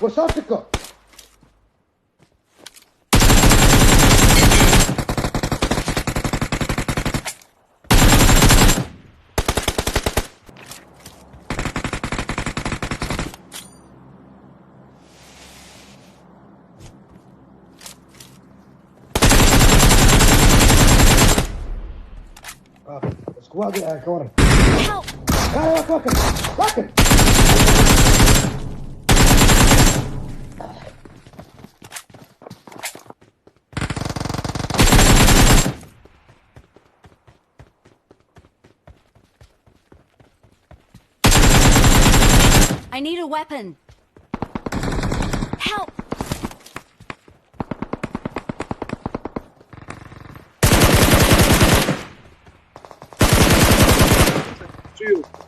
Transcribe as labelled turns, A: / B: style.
A: وصلتكم. Squad corner.
B: Help!
A: Look.
B: I need a weapon. Help!
C: Shield.